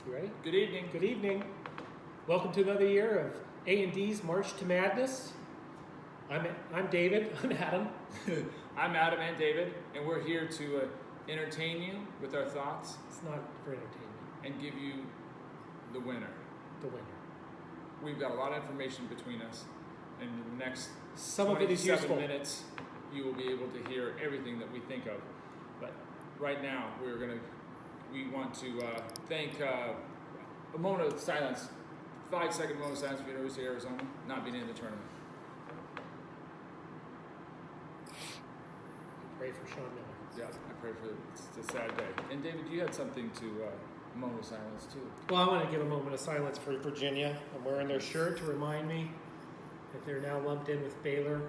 You ready? Good evening. Good evening. Welcome to another year of A&D's March to Madness. I'm David. I'm Adam. I'm Adam and David, and we're here to entertain you with our thoughts It's not for entertainment. and give you the winner. The winner. We've got a lot of information between us, and in the next Some of it is 27 useful. minutes, you will be able to hear everything that we think of. But right now, we want to thank a moment of silence, 5-second moment of silence for University of Arizona not being in the tournament. Pray for Sean Miller. Yeah, I pray for it's a sad day. And David, you had something to a moment of silence too. Well, I want to give a moment of silence for Virginia. I'm wearing their shirt to remind me that they're now lumped in with Baylor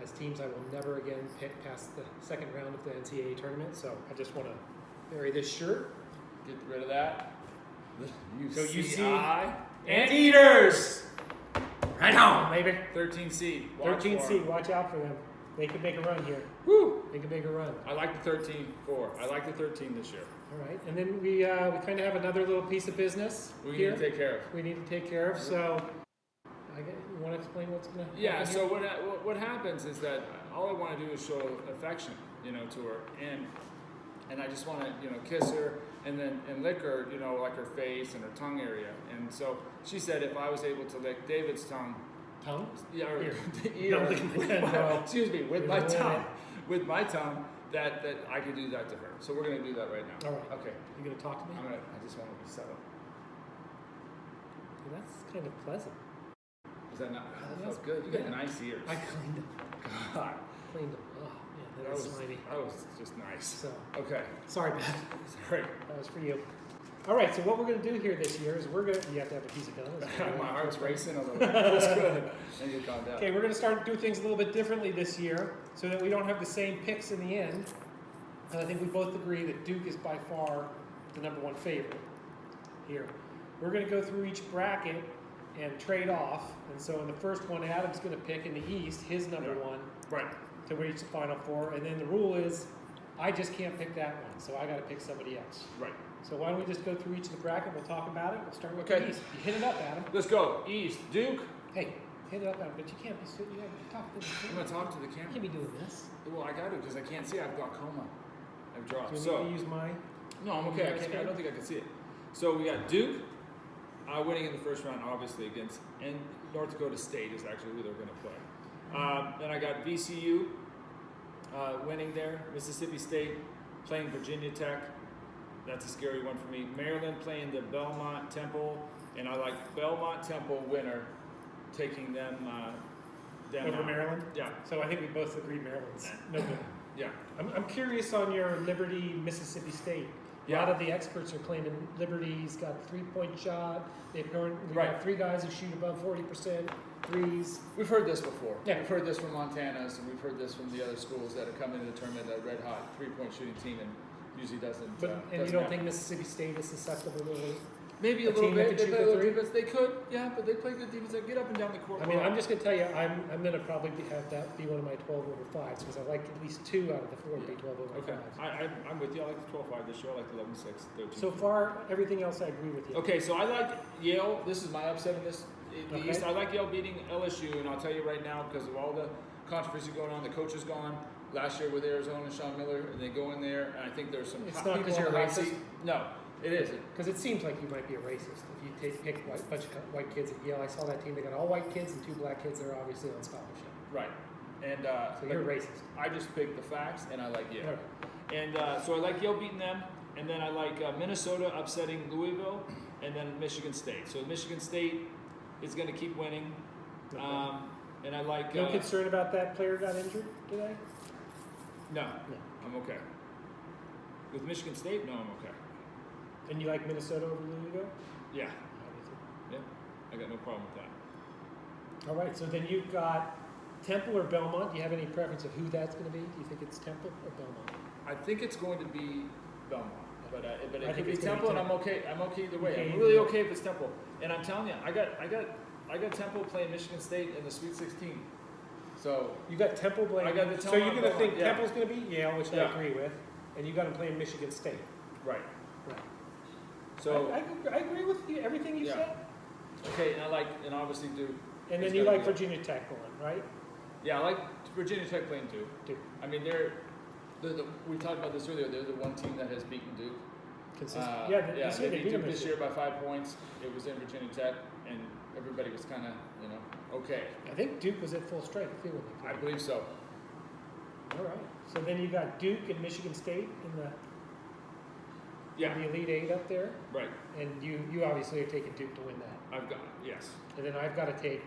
as teams I will never again pick past the second round of the NCAA tournament. So I just want to bury this shirt. Get rid of that. Go UCI Anteaters! Right on, baby. 13 seed. 13 seed. Watch out for them. They could make a run here. Woo! They could make a run. I like the 13-4. I like the 13 this year. All right, and then we kind of have another little piece of business We here. need to take care of. We need to take care of. So, you want to explain what's going to Yeah. happen So here? what happens is that all I want to do is show affection, to her, and I just want to kiss her and lick her, like her face and her tongue area. And so she said if I was able to lick David's tongue. Tongue? Yeah, or Ear. ear. No. Excuse me, with You're my doing tongue. it. With my tongue, that I could do that to her. So we're gonna do that right now. All right. Okay. You going to talk to me? I just want to be settled. Well, that's kind of pleasant. Is that not? That Yes. felt good. You got Yeah. nice ears. I cleaned them. God, Cleaned them. Oh, man, that was slimy. that was just nice. So, Okay. sorry, Beth. Sorry. That was for you. All right, so what we're going to do here this year is you have to have a piece of gum. My heart's racing a little bit. Feels good. And you calm down. Okay, we're going to start doing things a little bit differently this year so that we don't have the same picks in the end. And I think we both agree that Duke is by far the #1 favorite here. We're going to go through each bracket and trade off. And so in the first one, Adam's going to pick in the East his #1 Right. to reach the Final Four. And then the rule is I just can't pick that one, so I got to pick somebody else. Right. So why don't we just go through each of the bracket, we'll talk about it. We'll start with Okay. the East. You hit it up, Adam. Let's go. East. Duke. Hey, hit it up, Adam, but you can't be sitting, you have to talk to the I'm camera. gonna talk to the You camera. can't be doing this. Well, I got to because I can't see. I have glaucoma. I've dropped. Do you So need to use mine? no, I'm okay. I don't think I can see it. So we got Duke winning in the first round, obviously against, and North Dakota State is actually who they're going to play. Then I got VCU winning there. Mississippi State playing Virginia Tech. That's a scary one for me. Maryland playing the Belmont Temple, and I like Belmont Temple winner taking them Over out. Maryland? Yeah, So I think we both agree Maryland's no good. yeah. I'm curious on your Liberty, Mississippi State. A lot Yeah. of the experts are claiming Liberty's got a 3-point shot. They've Right. got 3 guys who shoot above 40% threes. We've heard this before. Yeah. We've heard this from Montana's, and we've heard this from the other schools that have come into the tournament, a red hot 3-point shooting team, and usually doesn't. But, and you doesn't don't happen. think Mississippi State is susceptible to it? Maybe a a little team that bit. can They shoot play a the little three? defense. They could, yeah, but they play good defense. They get up and down the court. I mean, well. I'm just going to tell you, I'm going to probably have that be one of my 12 over 5s because I like at least 2 out of the 4 to be 12 over Okay, 5s. I'm with you. I like the 12-5 this year. I like the 11-6, 13. So far, everything else I agree with you. Okay, so I like Yale. This is my upset in this. The Okay. East. I like Yale beating LSU, and I'll tell you right now because of all the controversy going on. The coach is gone. Last year with Arizona, Sean Miller, and they go in there, and I think there's some It's hot not people 'cause you're on a the hot racist? seat. No, it isn't. Because it seems like you might be a racist if you pick a bunch of white kids at Yale. I saw that team. They got all white kids and 2 black kids. They're obviously on scholarship. Right. And So you're racist. I just picked the facts, and I like Yale. All right. And so I like Yale beating them, and then I like Minnesota upsetting Louisville, and then Michigan State. So Michigan State is going to keep winning, Okay. and I like. No concern about that player got injured today? No, No. I'm okay. With Michigan State, no, I'm okay. And you like Minnesota over Louisville? Yeah, yeah, I got no problem with that. All right, so then you've got Temple or Belmont. Do you have any preference of who that's going to be? Do you think it's Temple or Belmont? I think it's going to be Belmont, but I it think could be it's gonna be Temple, and I'm Temple. okay. I'm okay either way. Okay, I'm really either way. okay if it's Temple. And I'm telling you, I got Temple playing Michigan State in the Sweet 16. So You got Temple playing. I got the So Temple you're on going to Belmont, think yeah. Temple's going to beat Yale, which I Yeah. agree with, and you got them playing Michigan State. right. Right. So I agree with you, everything you Yeah. said. okay, and obviously Duke. And is then you gonna like be- Virginia Tech going, right? Yeah, I like Virginia Tech playing Duke. Duke. I mean, we talked about this earlier. They're the one team that has beaten Duke. Consistent. This year they they beat beat them Duke this year by 5 points. It was in Virginia Tech, and everybody was kind of, okay. I think Duke was at full strength too when they I played. believe so. All right. So then you got Duke and Michigan State in the Yeah, the Elite Eight up there, right. and you obviously are taking Duke to win that. I've got yes. And then I've got to take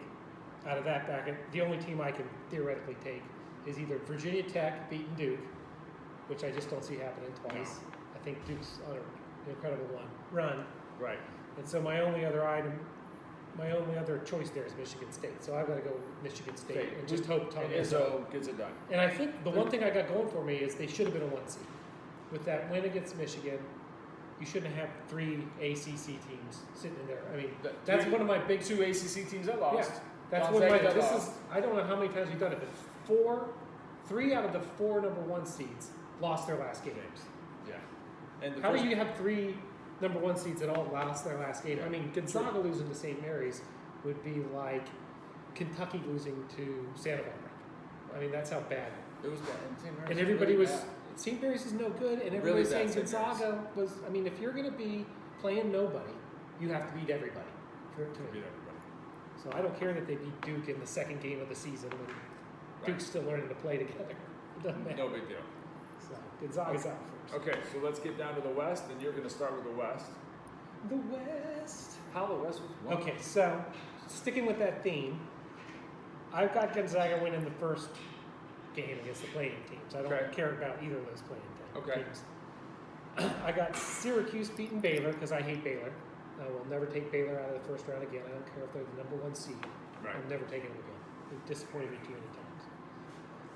out of that bracket. The only team I can theoretically take is either Virginia Tech beating Duke, which I just don't see happening twice. I think Duke's on an incredible run. Right. And so my only other choice there is Michigan State. So I've got to go with Michigan State and just hope Tommy. And Izzo gets it done. And I think the one thing I got going for me is they should have been a 1 seed. With that win against Michigan, you shouldn't have 3 ACC teams sitting in there. I mean, that's one of my big 2 ACC teams that lost. Yeah, that's one of my. This is. I don't know how many times we've done it, but 3 out of the 4 number 1 seeds lost their last games. Yeah. And How do you have 3 number 1 seeds that all lost their last game? I mean, Gonzaga losing to St. Mary's would be like Kentucky losing to Santa Barbara. I mean, that's how bad. It was bad. And everybody was. St. Mary's is no good, and everybody was saying St. Mary's. Gonzaga was. I mean, if you're going to be playing nobody, you have to beat everybody. To beat everybody. So I don't care that they beat Duke in the second game of the season when Duke's still learning to play together. It doesn't matter. No big deal. So Gonzaga's out first. Okay, so let's get down to the West, and you're going to start with the West. The West. How the West was won. Okay, so sticking with that theme, I've got Gonzaga winning the first game against the playing teams. I don't care about either of those playing teams. I got Syracuse beating Baylor because I hate Baylor. I will never take Baylor out of the first round again. I don't care if they're the number 1 seed. Right. I'm never taking them again. They've disappointed me too many times.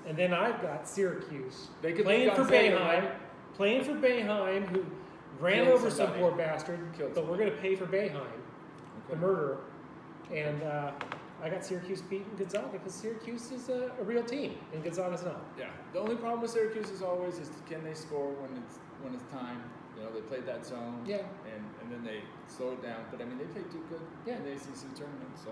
And then I've got Syracuse playing for Boeheim, who ran Killed over somebody. some poor bastard, but we're going to pay for Boeheim, the murderer. And I got Syracuse beating Gonzaga because Syracuse is a real team, and Gonzaga's not. Yeah. The only problem with Syracuse is always can they score when it's time. They played that zone. Yeah. And then they slow it down. But I mean, they played too good in the ACC tournament. So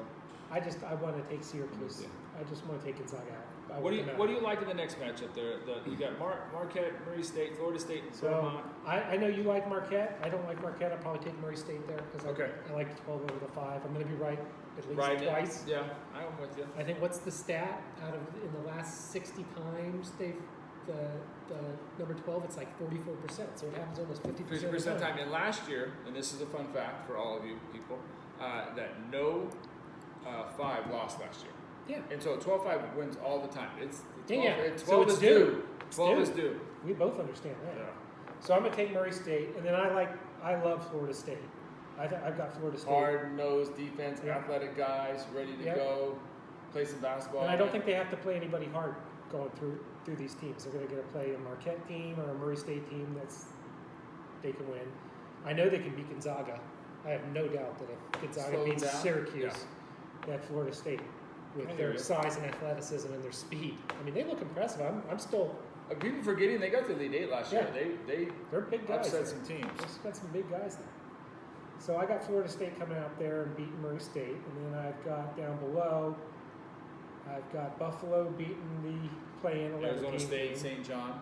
I want to take Syracuse. I just want to take Gonzaga out. What do you like in the next matchup there? You got Marquette, Murray State, Florida State, and Belmont. I know you like Marquette. I don't like Marquette. I'll probably take Murray State there because I like 12 over the 5. I'm going to be right at least twice. Yeah, I'm with you. I think what's the stat out of in the last 60 times they've the number 12, it's like 44%, so it happens almost 50% of the time. And last year, and this is a fun fact for all of you people, that no 5 lost last year. Yeah. And so 12-5 wins all the time. It's 12, yeah. 12 so it's is due. due. 12 is due. We both understand that. Yeah. So I'm gonna take Murray State, and then I love Florida State. I've got Florida State. Hard-nosed defense, athletic guys, ready to go, play some basketball. And I don't think they have to play anybody hard going through these teams. They're going to get to play a Marquette team or a Murray State team they can win. I know they can beat Gonzaga. I have no doubt that if Gonzaga beats Syracuse, that Florida State, with their size and athleticism and their speed. I mean, they look impressive. I'm still. People forgetting they got to the Elite Eight last year. They're big guys. Upset some teams. They've got some big guys there. So I got Florida State coming out there and beating Murray State, and then I've got down below. I've got Buffalo beating the play-in 11 Arizona State, team. St. John.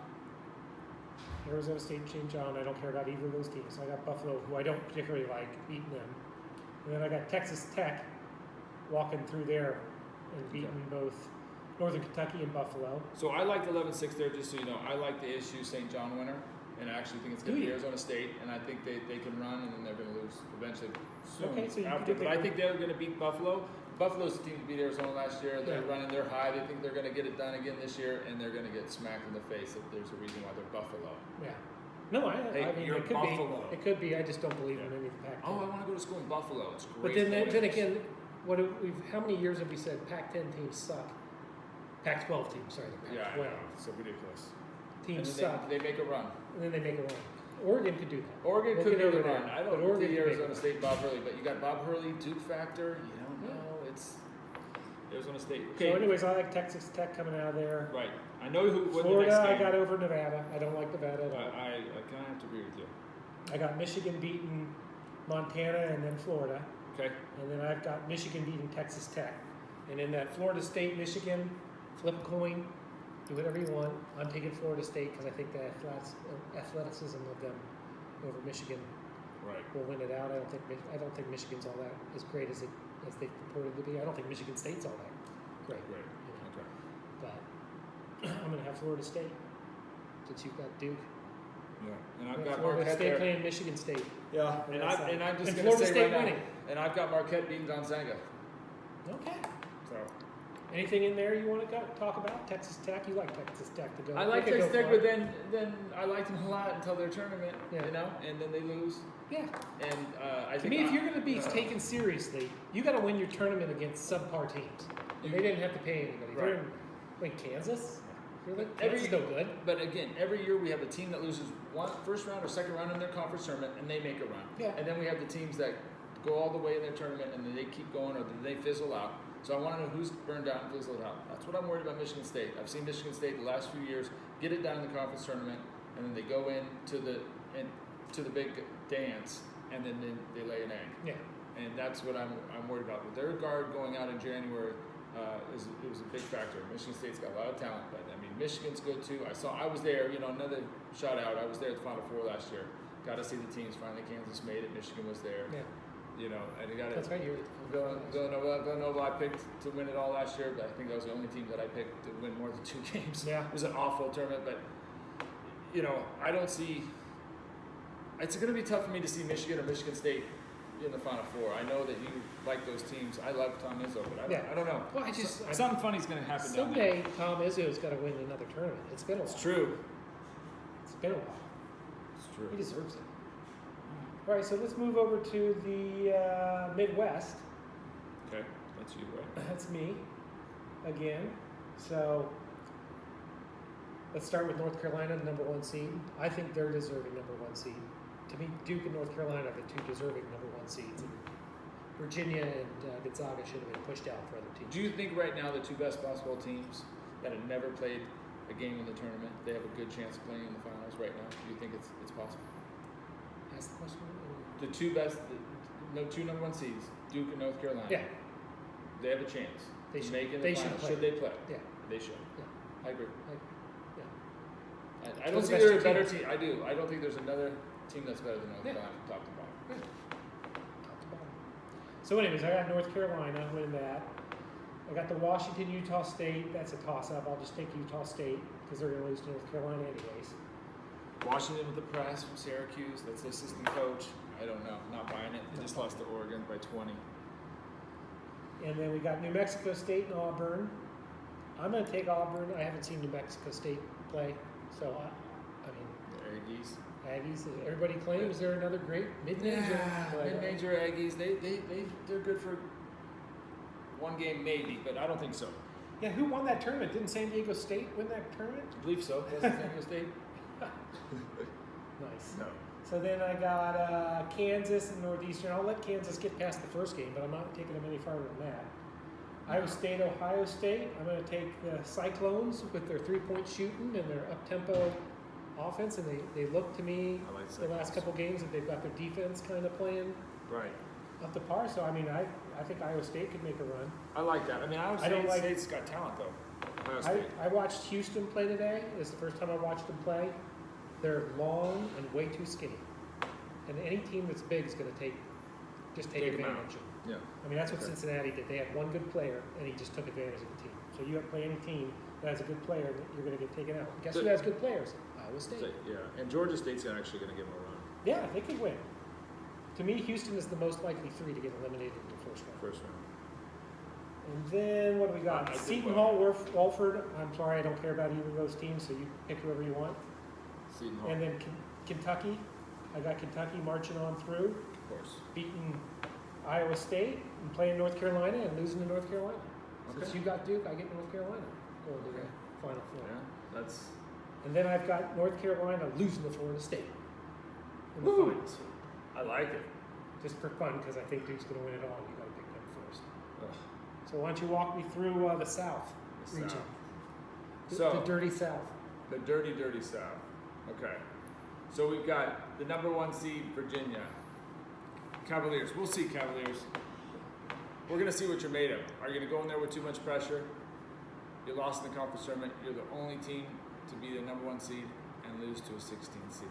Arizona State, St. John. I don't care about either of those teams. So I got Buffalo, who I don't particularly like, beating them. And then I got Texas Tech walking through there and beating both Northern Kentucky and Buffalo. So I like the 11-6 there, just so you know. I like the issue St. John winner, and I actually think it's going to be Arizona State, and I think they can run, and then they're going to lose eventually soon. Okay, so but I think they're going to beat Buffalo. Buffalo's the team that beat Arizona last year. They're running their high. They think they're going to get it done again this year, and they're going to get smacked in the face if there's a reason why they're Buffalo. Yeah. No, I mean, you're it could Buffalo. be. It could be. I just don't believe in any of the Pac-10. Oh, I want to go to school in Buffalo. It's great. But then again, how many years have we said Pac-10 teams suck? Pac-12 teams, sorry. The Pac-12 it's so ridiculous. Teams suck. They make a run. And then they make a run. Oregon could do that. Oregon could make a run. I don't think think Arizona State, Bob Hurley, but you got Bob Hurley, Duke factor. You don't know. It's Arizona State. Okay. So anyways, I like Texas Tech coming out of there. Right. I know who won Florida, the next game. I got over Nevada. I don't like Nevada at all. I kind of have to agree with you. I got Michigan beating Montana, and then Florida. Okay. And then I've got Michigan beating Texas Tech. And in that Florida State, Michigan, flip a coin, do whatever you want. I'm taking Florida State because I think the athleticism of them over Michigan will win it out. I don't think Michigan's all that as great as they purported to be. I don't think Michigan State's all that great. Right. You know? Okay. But I'm going to have Florida State since you've got Duke. Yeah. And I've got Florida Marquette State there. playing Michigan State. Yeah. And I'm just going to Florida say State right winning. now. And I've got Marquette beating Gonzaga. Okay. So. Anything in there you want to talk about? Texas Tech? You like Texas Tech to go? I like they could Tex go Tech, far. but then I liked them a lot until their tournament, Yeah. you know, and then they lose. Yeah. And I To think me, if you're going to be taken seriously, you got to win your tournament against subpar teams. And they didn't have to pay anybody. Right. They're in, like, Kansas. Really? Every- Kansas no good. But again, every year we have a team that loses first round or second round in their conference tournament, and they make a run. Yeah. And then we have the teams that go all the way in their tournament, and then they keep going, or they fizzle out. So I want to know who's burned out and fizzled out. That's what I'm worried about Michigan State. I've seen Michigan State the last few years get it down in the conference tournament, and then they go into the big dance, and then they lay an egg. Yeah. And that's what I'm worried about. With their guard going out in January, it was a big factor. Michigan State's got a lot of talent, but I mean Michigan's good too. I was there. You know, another shout out. I was there at the Final Four last year. Got to see the teams. Finally, Kansas made it. Michigan was there. Yeah. You know, and you got That's right. Villanova. I picked to win it all last year, but I think that was the only team that I picked to win more than 2 games. Yeah. It was an awful tournament, but you know, I don't see. It's going to be tough for me to see Michigan or Michigan State in the Final Four. I know that you like those teams. I love Tom Izzo, but I don't know. Well, Something funny's going to happen down there. someday Tom Izzo's got to win another tournament. It's been a while. It's true. It's been a while. It's He true. deserves it. All right, so let's move over to the Midwest. Okay, that's you, right? That's me again. So let's start with North Carolina, the number 1 seed. I think they're deserving number 1 seed. To me, Duke and North Carolina are the 2 deserving number 1 seeds. And Virginia and Gonzaga should have been pushed out for other teams. Do you think right now the 2 best basketball teams that have never played a game in the tournament, they have a good chance of playing in the finals right now? Do you think it's possible? Ask the question. The 2 best, no 2 number 1 seeds, Duke and North Carolina. Yeah, They have a chance They to should- make it in they the should finals. play. Should they play? yeah, They should. yeah. I agree. Yeah. I don't Those see best there's a 2 better teams. team. I do. I don't think there's another team that's better than North Yeah. Carolina, top to bottom. Top to bottom. So anyways, I got North Carolina winning that. I got the Washington, Utah State. That's a toss-up. I'll just take Utah State because they're going to lose to North Carolina anyways. Washington with the press from Syracuse. That's the assistant coach. I don't know. Not buying it. They just lost to Oregon by 20. And then we got New Mexico State and Auburn. I'm going to take Auburn. I haven't seen New Mexico State play, so I mean, The Aggies. Aggies. Everybody claims they're another great mid-major. but, mid-major Aggies. They're good for 1 game maybe, but I don't think so. Yeah, who won that tournament? Didn't San Diego State win that tournament? I believe so. Was it San Diego State? Nice. No. So then I got Kansas and Northeastern. I'll let Kansas get past the first game, but I'm not taking them any farther than that. Iowa State, Ohio State. I'm going to take the Cyclones with their 3-point shooting and their up-tempo offense, and they look to me I like the last couple games that they've got their defense kind of playing Right. up to par. So I mean, I think Iowa State could make a run. I like that. I mean, Iowa I don't like- State's got talent though. Ohio State. I watched Houston play today. It's the first time I watched them play. They're long and way too skinny. And any team that's big is going to take 'em out. advantage. Yeah. I mean, that's what Okay. Cincinnati did. They had one good player, and he just took advantage of the team. So you play any team that has a good player, you're going to get taken out. Guess So- who has good players? Iowa State. So, yeah, and Georgia State's actually going to give them a run. Yeah, they could win. To me, Houston is the most likely 3 to get eliminated in the first round. First round. And then what do we got? I did Seton well. Hall, Walford. I'm sorry, I don't care about either of those teams, so you pick whoever you want. Seton Hall, And then Kentucky. I got Kentucky marching on through, of course. beating Iowa State and playing North Carolina and losing to North Carolina. Since Okay. you got Duke, I get North Carolina going to Okay. the Final Four. Yeah, that's And then I've got North Carolina losing to Florida State in the Woo. finals. I like it. Just for fun, because I think Duke's going to win it all. You got to pick them first. Ugh. So why don't you walk me through the South The region? South. The So dirty South. the dirty South. Okay. So we've got the number 1 seed Virginia Cavaliers. We'll see, Cavaliers. We're going to see what you're made of. Are you going to go in there with too much pressure? You lost in the conference tournament. You're the only team to be the number 1 seed and lose to a 16 seed.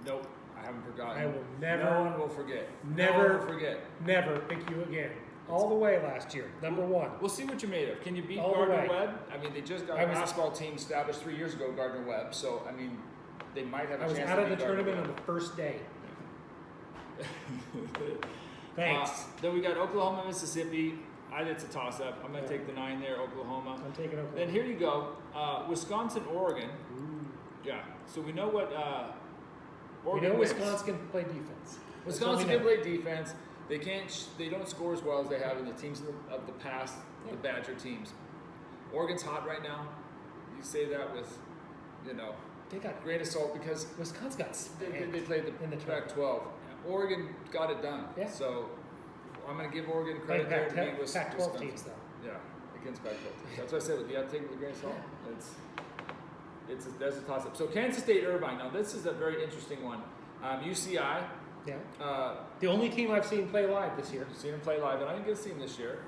Nope, I haven't forgotten. I will never. No one will forget. Never no one will forget. Never pick you again. All the way last year, number 1. We'll see what you're made of. Can you beat All the way. Gardner-Webb? I mean, they just got a basketball team established 3 years ago, Gardner-Webb. So, I mean, they might have a chance to beat I was out of the tournament Gardner-Webb. on the first day. Thanks. Then we got Oklahoma, Mississippi. It's a toss-up. I'm going to take the 9 there, Oklahoma. I'm taking Oklahoma. Then here you go, Wisconsin, Oregon. Ooh. Yeah. So we know what Oregon We know wins. Wisconsin can play defense. Wisconsin can play defense. They can't. They don't score as well as they have in the teams of the past, the Badger teams. Oregon's hot right now. You say that with, They got grain of salt because Wisconsin got spanked. they played in the Pac-12. Oregon got it done. Yeah. So I'm going to give Oregon Playing credit there to beat Pac-12 Wisconsin. teams though. Yeah, against Pac-12 teams. That's what I said. You got to take it with a grain of salt. There's a toss-up. So Kansas State, Irvine. Now this is a very interesting one. UCI. Yeah. The The only team I've seen play live this year. Seen him play live, and I didn't get to see him this year.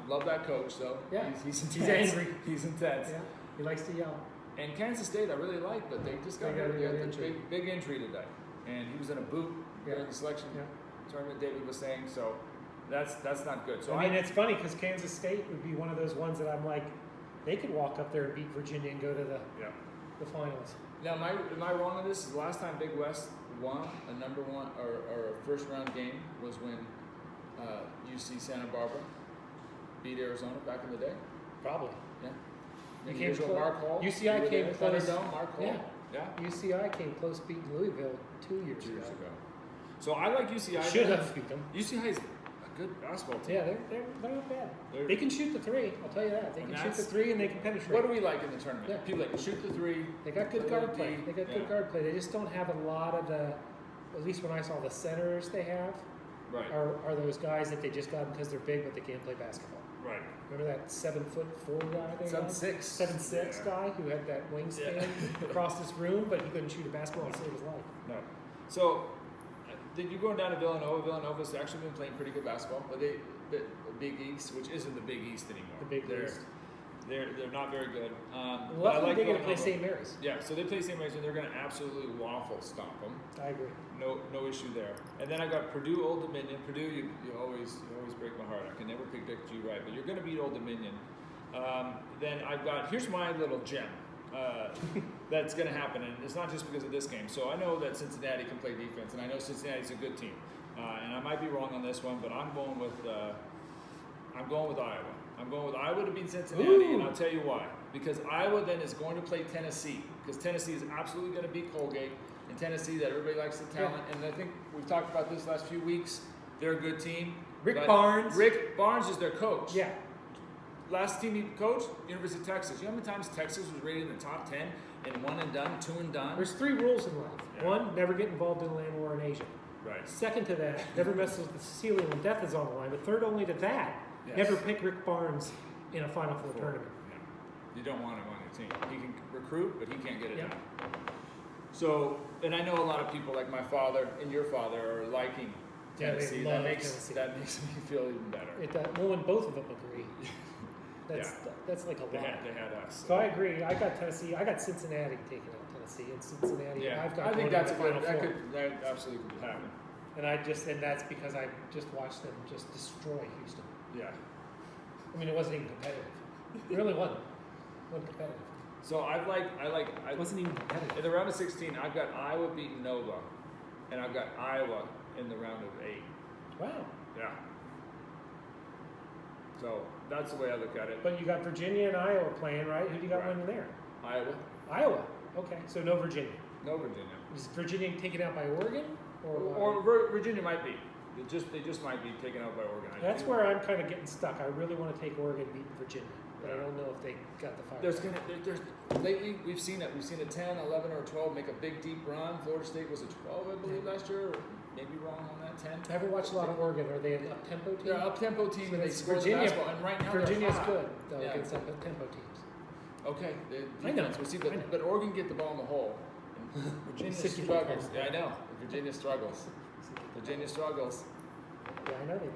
Love that coach, though. Yeah. He's intense. He's angry. He's intense. Yeah. He likes to yell. And Kansas State, I really like, but they just got They got a an injury. big injury today. And he was in a boot during the selection tournament, David was saying, so that's not good. So I mean, it's funny because Kansas State would be one of those ones that I'm like, they could walk up there and beat Virginia and go to the finals. Now, am I wrong on this? The last time Big West won a number 1 or a first round game was when UC Santa Barbara beat Arizona back in the day. Probably. Yeah. You Maybe came years ago, close. Mark Hall. UCI You were came there. close. Thunderdome, Mark Hall. Yeah. UCI came close beating Louisville 2 years ago. So I like UCI. Should have beat them. UCI is a good basketball team. Yeah, they're not bad. They're- They can shoot the 3. I'll tell you that. They And can shoot the that's- 3 and they can penetrate. What do we like in the tournament? Yeah. People that can shoot the 3. They got good play guard play. D. They got Yeah. good guard play. They just don't have a lot of the. At least when I saw the centers they have Right. are those guys that they just got because they're big but they can't play basketball. Right. Remember that 7'4" guy? They had? 7'6". 7'6" Yeah. guy who had that wingspan across this room, but he couldn't shoot a basketball to save his life. No. So, then you're going down to Villanova. Villanova's actually been playing pretty good basketball, but the Big East, which isn't the Big East anymore. The Big they're, East. They're not very good. But I Luckily, like they're going to play Villanova. St. Mary's. Yeah, so they play St. Mary's, and they're going to absolutely waffle stomp them. I agree. No issue there. And then I got Purdue, Old Dominion. Purdue, you always break my heart. I can never pick you right, but you're going to beat Old Dominion. Then I've got, here's my little gem that's going to happen, and it's not just because of this game. So I know that Cincinnati can play defense, and I know Cincinnati's a good team. And I might be wrong on this one, but I'm going with Iowa. I'm going with Iowa to beat Cincinnati, and I'll tell you why. Because Iowa then is going to play Tennessee, because Tennessee is absolutely going to beat Colgate. And Tennessee, that everybody likes the talent, and I think we've talked about this last few weeks. They're a good team. Rick Barnes is their coach. Yeah. Last team he coached, University of Texas. You know how many times Texas was rated in the top 10 and 1 and done, 2 and done? There's 3 rules in life. Yeah. 1, never get involved in a land war in Asia. Right. Second to that, never mess with the Sicilian when death is on the line. But third only to that, never pick Rick Barnes in a Final Four tournament. Yeah. You don't want him on your team. He can recruit, but he can't get it Yeah. done. So, and I know a lot of people like my father and your father are liking Yeah, they Tennessee. love That makes me feel even better. Well, when both of them agree, that's like a They lot. had us. So I agree. I got Tennessee. I got Cincinnati taking out Tennessee, and Cincinnati. Yeah, I've got I think going that's to a the good. Final Four. That absolutely could happen. And that's because I just watched them just destroy Houston. Yeah. I mean, it wasn't even competitive. It really wasn't. It wasn't competitive. So It wasn't even competitive. in the round of 16. I've got Iowa beating Nova, and I've got Iowa in the round of 8. Wow. Yeah. So that's the way I look at it. But you got Virginia and Iowa playing, right? Who do you got winning there? Iowa, Iowa. Okay, so no Virginia. no Virginia, Is Virginia taken out by Oregon? Virginia might be. They just might be taken out by Oregon. That's where I'm kind of getting stuck. I really want to take Oregon beating Virginia, but I don't know if they got the fire. There's lately we've seen it. We've seen a 10, 11, or 12 make a big deep run. Florida State was a 12, I believe, last year. Or maybe wrong on that 10. I haven't watched a lot of Oregon. Are they an up-tempo team? They're an up-tempo team, So and they it's score the Virginia- basketball. And right now Virginia's they're hot. good though Yeah. against up-tempo teams. Okay, I know. We'll see, I know. but Oregon get the ball in the hole. And Virginia 60 struggles. points. Yeah, I know. Virginia struggles. Virginia struggles. Yeah, I know they do.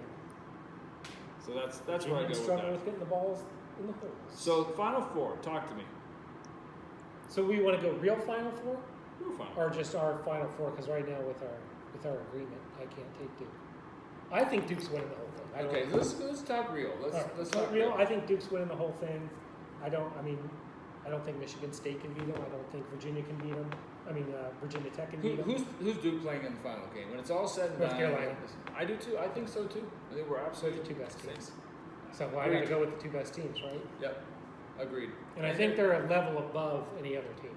So that's where I go with struggle that. with getting the balls in the holes. So Final Four, talk to me. So we want to go real Final Four, Who Final? or just our Final Four? Because right now with our agreement, I can't take Duke. I think Duke's winning the whole thing. I don't Okay, let's talk real. Let's talk real. I think Duke's winning the whole thing. I don't think Michigan State can beat them. I don't think Virginia can beat them. Virginia Tech can beat them. Who's Duke playing in the final game? When it's all said and done. North Carolina. I do too. I think so too. I think we're Those are absolutely the two best same. teams. So I got to go with the two best teams, right? Yep. Agreed. And I think they're a level above any other team.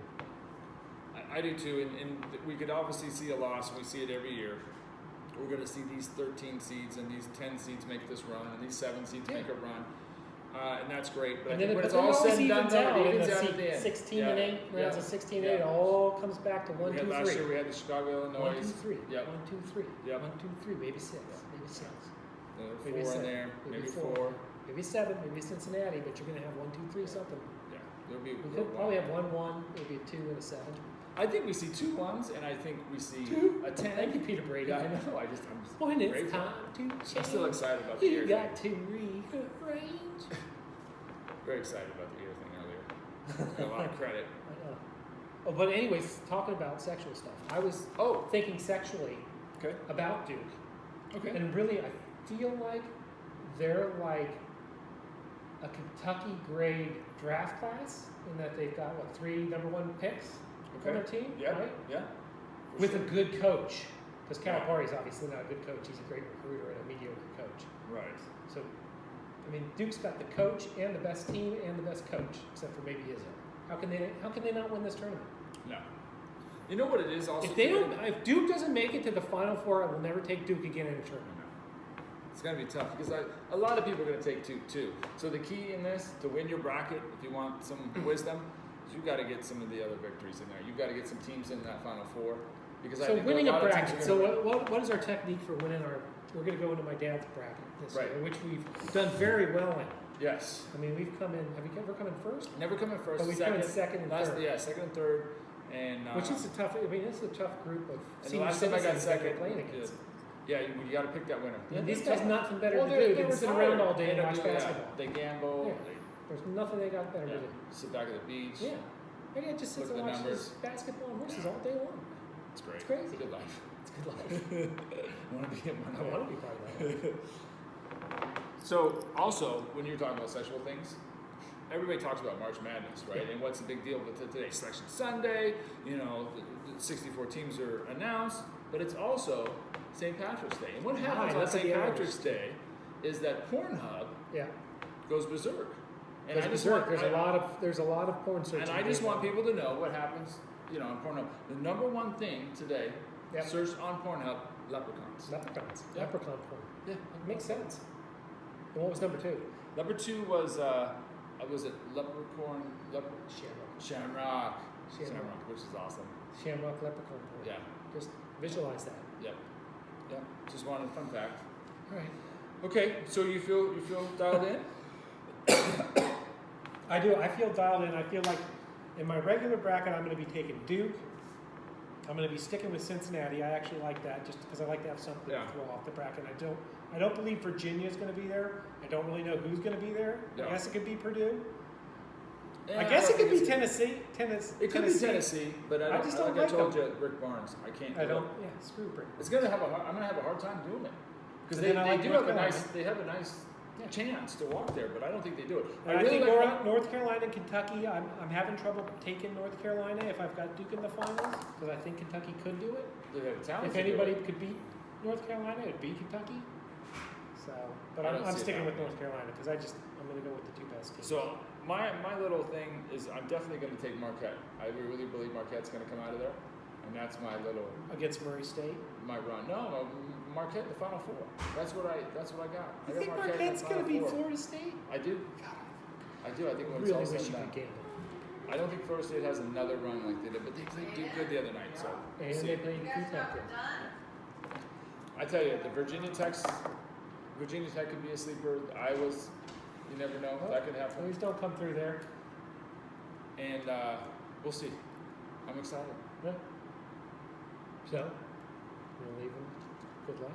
I do too, and we could obviously see a loss. We see it every year. We're going to see these 13 seeds and these 10 seeds make this run, and these 7 seeds make a run, and that's great. But I think when it's all said and done, it evens out at the end. 16 and 8, rounds of 16 and 8, it all comes back to 1, 2, 3. Last year we had the Chicago, Illinois. 1, 2, 3. Yep. 1, 2, 3. Yep. 1, 2, 3. Maybe 6. Maybe 6. Maybe 4 in there. Maybe 4. Maybe 7. Maybe Cincinnati. But you're going to have 1, 2, 3 something. Yeah. There'll be. We could probably have 1, 1. Maybe a 2 and a 7. I think we see 2 1s, and I think we see a 10. Thank you, Peter Brady. Yeah, I know. I'm just when it's grateful. time to change, I'm still excited about the ear you thing. got to rearrange. Very excited about the ear thing earlier. Got a lot of credit. I know. Oh, but anyways, talking about sexual stuff, I was thinking sexually Okay. about Duke. Okay. And really, I feel like they're like a Kentucky grade draft class in that they've got, 3 number 1 picks on their team, right? Yeah. With a good coach. Because Calipari's obviously not a good coach. He's a great recruiter and a mediocre coach. Right. So, Duke's got the coach and the best team and the best coach, except for maybe Izzo. How can they not win this tournament? No. You know what it is also? If Duke doesn't make it to the Final Four, I will never take Duke again in a tournament. It's going to be tough because a lot of people are going to take Duke too. So the key in this, to win your bracket, if you want some wisdom, is you've got to get some of the other victories in there. You've got to get some teams in that Final Four. Because I think winning a lot of bracket. teams So are what is our technique for winning our? We're going to go into my dad's bracket this Right. year, which we've done very well in. Yes. We've come in. Have we ever come in first? Never come in first. But we've come in second and third. Yeah, second and third. And Which is a tough. It's a tough group of and the senior last time I got citizens that second. we're playing against. Yeah, you got to pick that winner. And these guys nothing better to they do than sit around all day and watch retire. basketball. They gamble. Yeah. There's nothing they got better to do. Sit back at the beach. Yeah. Maybe I just sit Look and at the watch numbers. basketball and horses all day long. It's great. It's crazy. Good life. It's good life. I want to be in my I want to be part of that. So, also, when you're talking about sexual things, everybody talks about March Madness, right? Yeah. And what's the big deal with today? Selection Sunday, the 64 teams are announced, but it's also St. Patrick's Day. And what happens on that's St. the Patrick's Day is that Pornhub goes berserk. And there's a lot of porn searching. And I just want people to know what happens, on Pornhub. The number one thing today, searched on Pornhub, leprechauns. Leprechauns. Yeah. Leprechaun porn. Yeah. Makes sense. And what was number 2? Number 2 was it leprechaun? Shamrock, which is awesome. Shamrock leprechaun porn. Yeah. Just visualize that. Yep. Just wanted a fun fact. All right. Okay, so you feel dialed in? I do. I feel dialed in. I feel like in my regular bracket, I'm going to be taking Duke. I'm going to be sticking with Cincinnati. I actually like that just because I like to have something to throw off the bracket. I don't believe Virginia is going to be there. I don't really know who's going to be there. Yeah. I guess it could be Purdue. Yeah, I guess it could be Tennessee. It could be Tennessee, but I just don't like I told them. you, Rick Barnes, I can't. I don't. Yeah, screw Brick. I'm gonna have a hard time doing it because But they then I like do North have a Carolina. nice chance to walk there, but I don't think they do it. And I think North Carolina and Kentucky, I'm having trouble taking North Carolina if I've got Duke in the finals because I think Kentucky could do it. They have talent. If anybody could beat North Carolina, it'd be Kentucky. So, but I'm sticking with North Carolina because I'm going to go with the 2 best teams. So my little thing is I'm definitely going to take Marquette. I really believe Marquette's going to come out of there, and that's my little Against Murray State. my run. No, Marquette in the Final Four. That's what I got. You I got think Marquette Marquette's in going the to beat Final Four. Florida State? I do. I do. I think I when really it's all wish said you and could done. gamble. I don't think Florida State has another run like they did, but they played Duke good the other night. So And we'll they see. played Kentucky. I tell you, the Virginia Tech could be a sleeper. Iowa's, you never know. That could happen. Please don't come through there. And we'll see. I'm excited. Yeah. So, we'll leave them. Good luck.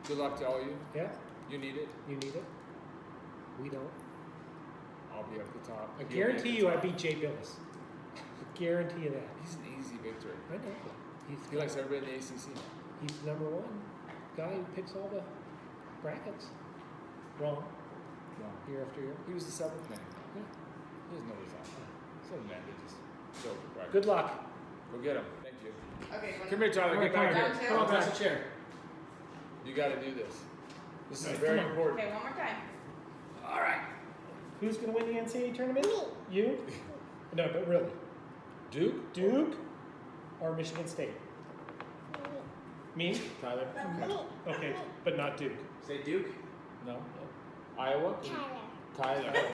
Good luck to all you. Yeah, You need it. you need it. We don't. I'll be up the top. I You'll be guarantee at you the I top. beat Jay Bilas. I guarantee you that. He's an easy victory. I know. He likes everybody in the ACC. He's the number one guy who picks all the brackets. Wrong, No. year after year. He was the seventh man. Yeah. He doesn't know what he's on. Seventh man, they just show up right. Good luck. Go get him. Thank you. Okay. Come here, Tyler. All right, Get back come on. here. Come on, pass the chair. You got to do this. This is All right, very come on. important. Okay, one more time. All right. Who's going to win the NCAA tournament? You? No, but really. Duke? Duke or Michigan State? Me? Tyler? Okay, but not Duke. Say Duke? No. Iowa? Tyler.